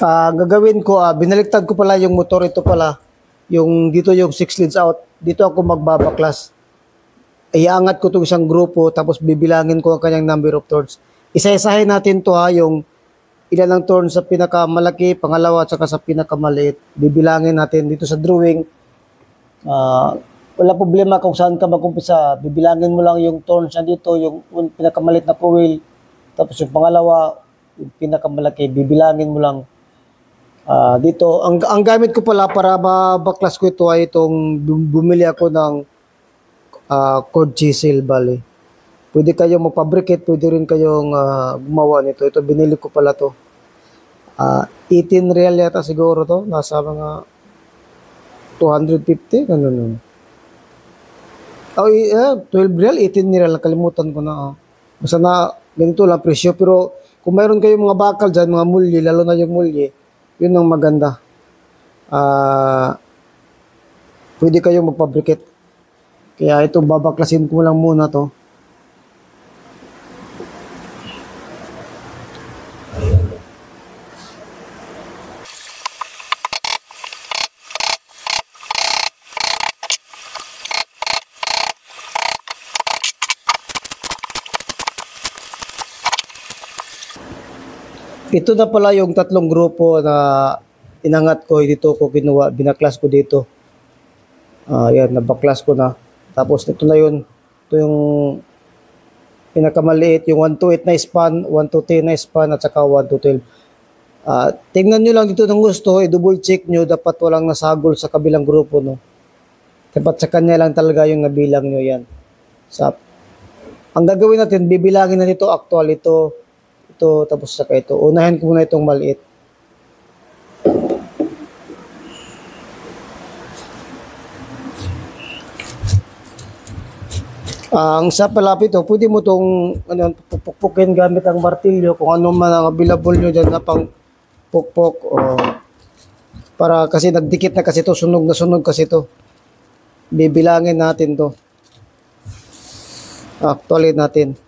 Gagawin ko, binaliktad ko pala yung motor. Ito pala, yung dito yung 6 leads out. Dito ako magbabaklas. Iangat ko itong isang grupo, tapos bibilangin ko ang kanyang number of turns. Isa-isahin natin to yung ilan ang turns sa pinakamalaki, pangalawa at saka sa pinakamaliit. Bibilangin natin dito sa drawing. Wala problema kung saan ka mag-umpisa. Bibilangin mo lang yung turns na dito, yung pinakamalit na coil. Tapos yung pangalawa, yung pinakamalaki, bibilangin mo lang. Dito, ang gamit ko pala para mabaklas ko ito ay itong bumili ako ng cord chisel, bali. Pwede kayong magpabricate, pwede rin kayong gumawa nito. Ito, binili ko pala to. 18 real yata siguro to. Nasa mga 250, ganun. 12 real, 18 real, nakalimutan ko na. Basta na, ganito lang presyo. Pero kung mayroon kayong mga bakal dyan, mga mulye, lalo na yung mulye, yun ang maganda. Pwede kayong magpabricate. Kaya ito, babaklasin ko lang muna to. Ito na pala yung tatlong grupo na inangat ko, dito ko ginawa, binaklas ko dito. Yan, nabaklas ko na. Tapos ito na yun. Ito yung pinakamaliit, yung 1 to 8 na span, 1 to 10 na span, at saka 1 to 12. Tingnan nyo lang dito ng gusto, i-double check nyo, dapat walang nasagol sa kabilang grupo, no? Dapat sa kanya lang talaga yung nabilang nyo yan. Ang gagawin natin, bibilangin na dito, actual ito, tapos saka ito. Unahin ko muna itong maliit. Ang sa palapit pwede mo itong pukpukin gamit ang martilyo, kung ano man ang available nyo dyan na pang pukpok. Para kasi nagdikit na kasi ito, sunog na sunog kasi ito. Bibilangin natin to. Actually natin.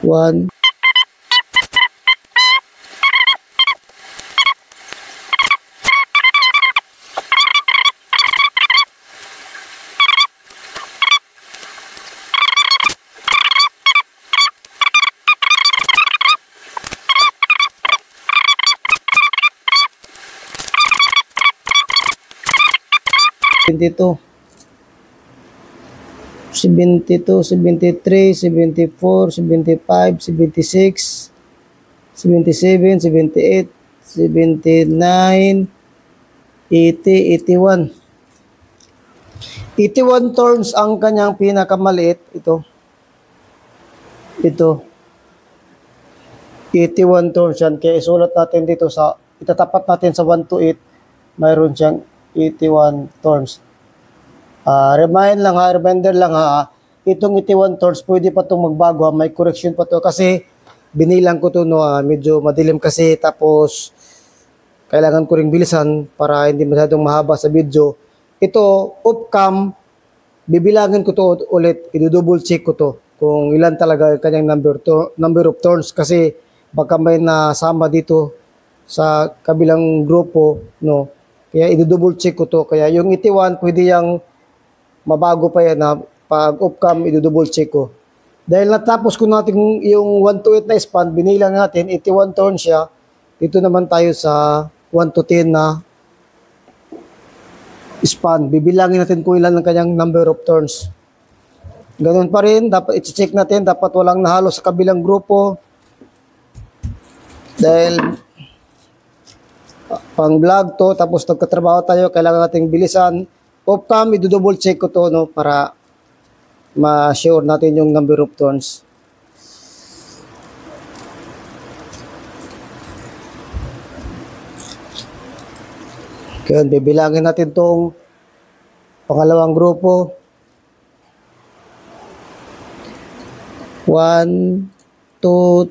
One. Dito 72, 73, 74, 75, 76, 77, 78, 79, 80, 81. 81 turns ang kanyang pinakamaliit. Ito. 81 turns yan. Kaya isulat natin dito itatapat natin sa 1 to 8. Mayroon siyang 81 turns. Reminder lang itong 81 turns, pwede pa itong magbago may correction pa to kasi binilang ko to medyo madilim kasi, tapos kailangan ko ring bilisan para hindi masyadong mahaba sa video. Ito, off-cam, bibilangin ko to ulit, i-double check ko to kung ilan talaga yung kanyang number of turns kasi baka may nasama dito sa kabilang grupo, no? Kaya i-double check ko to. Kaya yung 81, pwede yung mabago pa yan pag off-cam, i-double check ko. Dahil natapos ko natin yung 1 to 8 na span, binilang natin, 81 turns siya. Dito naman tayo sa 1 to 10 na span. Bibilangin natin kung ilan ang kanyang number of turns. Ganun pa rin, dapat i-check natin, dapat walang nahalo sa kabilang grupo. Dahil pang vlog to, tapos nagkatrabaho tayo, kailangan nating bilisan. Off-cam, i-double check ko to, no, para ma-sure natin yung number of turns. Kaya bibilangin natin tong pangalawang grupo. 1, 2, 3.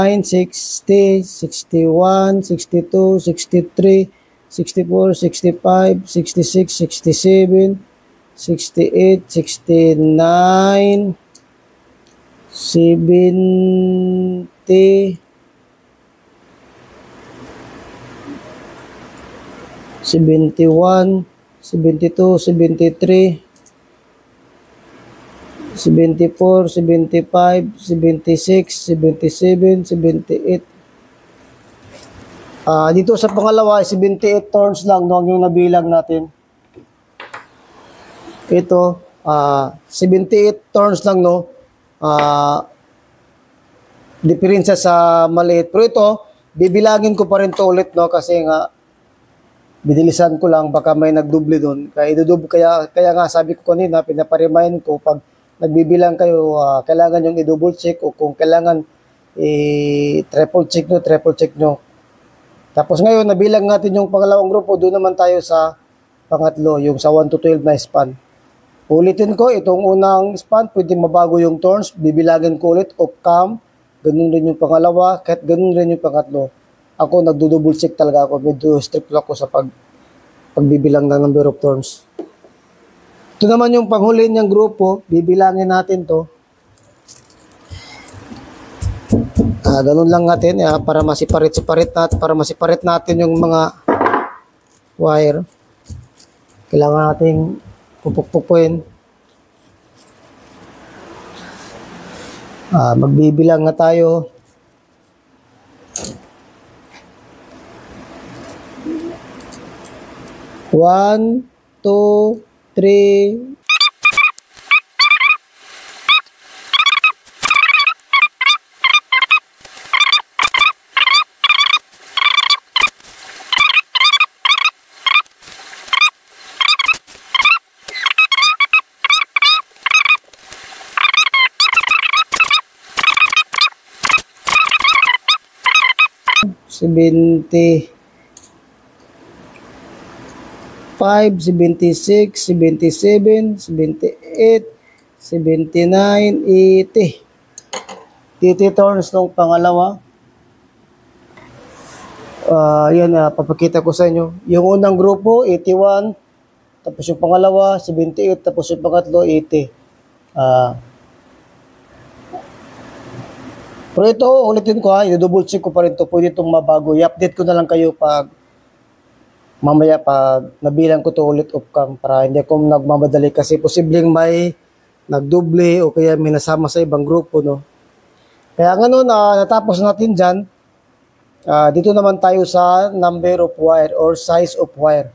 60, 61, 62, 63, 64, 65, 66, 67, 68, 69, 70, 71, 72, 73, 74, 75, 76, 77, 78. Dito sa pangalawa, 78 turns lang no, yung nabilang natin. Ito, 78 turns lang no. Diferensya sa maliit. Pero ito, bibilangin ko pa rin to ulit no kasi nga binilisan ko lang baka may nagdubli doon. Kaya nga sabi ko kanina, pinapa-remind ko pag nagbibilang kayo, kailangan yung i-double check o kung kailangan triple check nyo. Tapos ngayon, nabilang natin yung pangalawang grupo, doon naman tayo sa pangatlo, yung sa 1 to 12 na span. Ulitin ko, itong unang span, pwedeng mabago yung turns, bibilagin ko ulit, off-cam, ganun rin yung pangalawa, kahit ganun rin yung pangatlo. Ako, nagdo-double check talaga ako, medyo strict ako sa pagbibilang ng number of turns. Ito naman yung panghuli niyang grupo, bibilangin natin to. Ganun lang natin para masiparit natin yung mga wire. Kailangan nating pupuk-pukuin. Magbibilang na tayo. One, two, 3. Seventy 76, 77, 78, 79, 80. 80 turns nung pangalawa. Yan, papakita ko sa inyo. Yung unang grupo, 81. Tapos yung pangalawa, 78. Tapos yung pangatlo, 80. Pero ito, ulitin ko i-double check ko pa rin ito. Pwede itong mabago. I-update ko na lang kayo mamaya pag nabilang ko to ulit off-cam para hindi ako nagmamadali kasi posibleng may nagdoble o kaya may nasama sa ibang grupo, no? Kaya nga no, natapos natin dyan. Dito naman tayo sa number of wire or size of wire.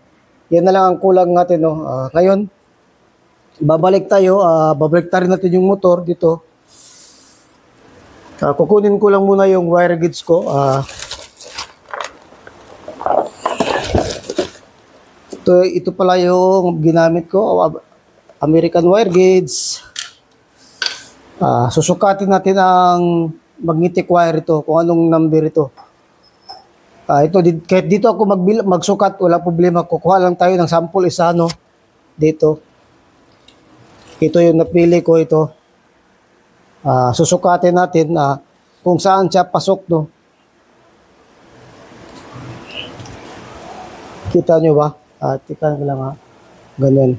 Yan na lang ang kulang natin, no? Ngayon, babalik rin natin yung motor dito. Kukunin ko lang muna yung wire gauge ko. Ito pala yung ginamit ko, American wire gauge. Susukatin natin ang magnetic wire ito, kung anong number ito. Kahit dito ako magsukat, wala problema. Kukuha lang tayo ng sample isa, no? Dito. Ito yung napili ko ito. Susukatin natin kung saan siya pasok, no? Kita nyo ba? Tika lang ganyan.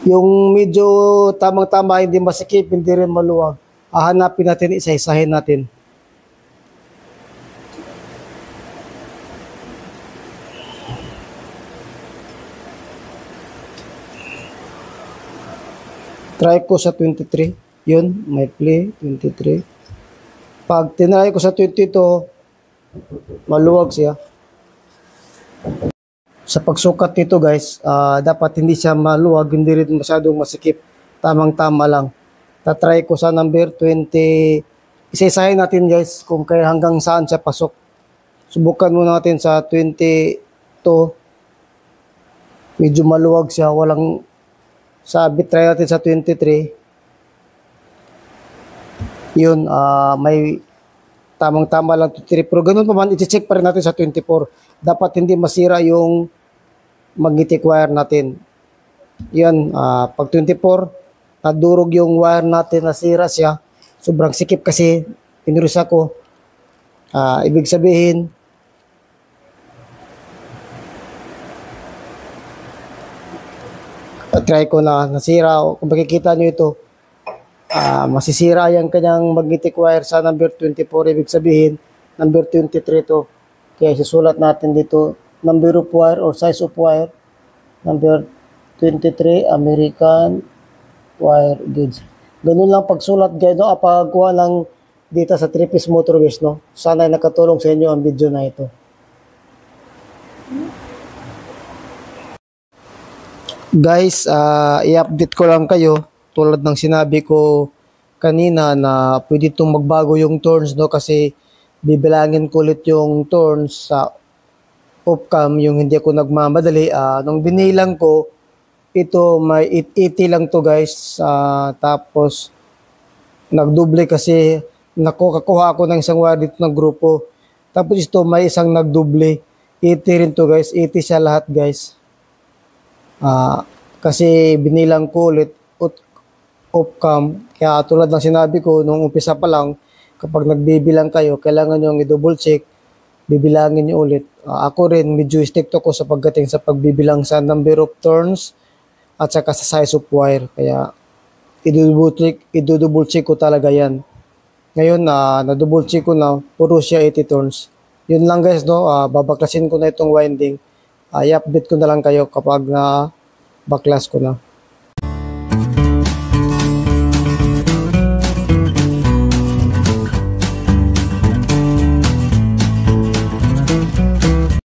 Yung medyo tamang-tama, hindi masikip, hindi rin maluwag. Hahanapin natin, isa-isahin natin. Try ko sa 23. Yun, may play, 23. Pag tinry ko sa 22, maluwag siya. Sa pagsukat nito guys, dapat hindi siya maluwag, hindi rin masyadong masikip. Tamang-tama lang. Tatry ko sa number 20. Isa-isahin natin guys kung kaya hanggang saan siya pasok. Subukan muna natin sa 22. Medyo maluwag siya, walang sabit. Try natin sa 23. Yun, may tamang-tama lang 23. Pero ganun pa man, i-check pa rin natin sa 24. Dapat hindi masira yung magnetic wire natin. Yan, pag 24, nadurog yung wire natin, nasira siya. Sobrang sikip kasi Pinuris ako. Ibig sabihin, try ko na nasira. Kung makikita nyo ito, masisira yung kanyang magnetic wire sa number 24. Ibig sabihin, number 23 to. Kaya susulat natin dito, number of wire or size of wire, number 23, American wire gauge. Ganun lang pagsulat guys, no? Pagkuha lang dito sa 3-piece motor guys, no? Sana ay nakatulong sa inyo ang video na ito. Guys, i-update ko lang kayo tulad ng sinabi ko kanina na pwede itong magbago yung turns, no? Kasi bibilangin ko ulit yung turns sa off-cam, yung hindi ko nagmamadali. Nung binilang ko, ito may 880 lang to guys. Tapos nagdoble kasi kakuha ako ng isang wire dito ng grupo. Tapos ito may isang nagdoble. 80 rin to guys. 80 siya lahat guys. Kasi binilang ko ulit off-cam. Kaya tulad ng sinabi ko nung umpisa pa lang, kapag nagbibilang kayo, kailangan nyo i-double check, bibilangin nyo ulit. Ako rin, medyo stricto ko sa pagdating sa pagbibilang sa number of turns at saka sa size of wire. Kaya i-double check ko talaga yan. Ngayon, na-double check ko na, puro siya 80 turns. Yun lang guys, no? Babaklasin ko na itong winding. I-update ko na lang kayo kapag na baklas ko na.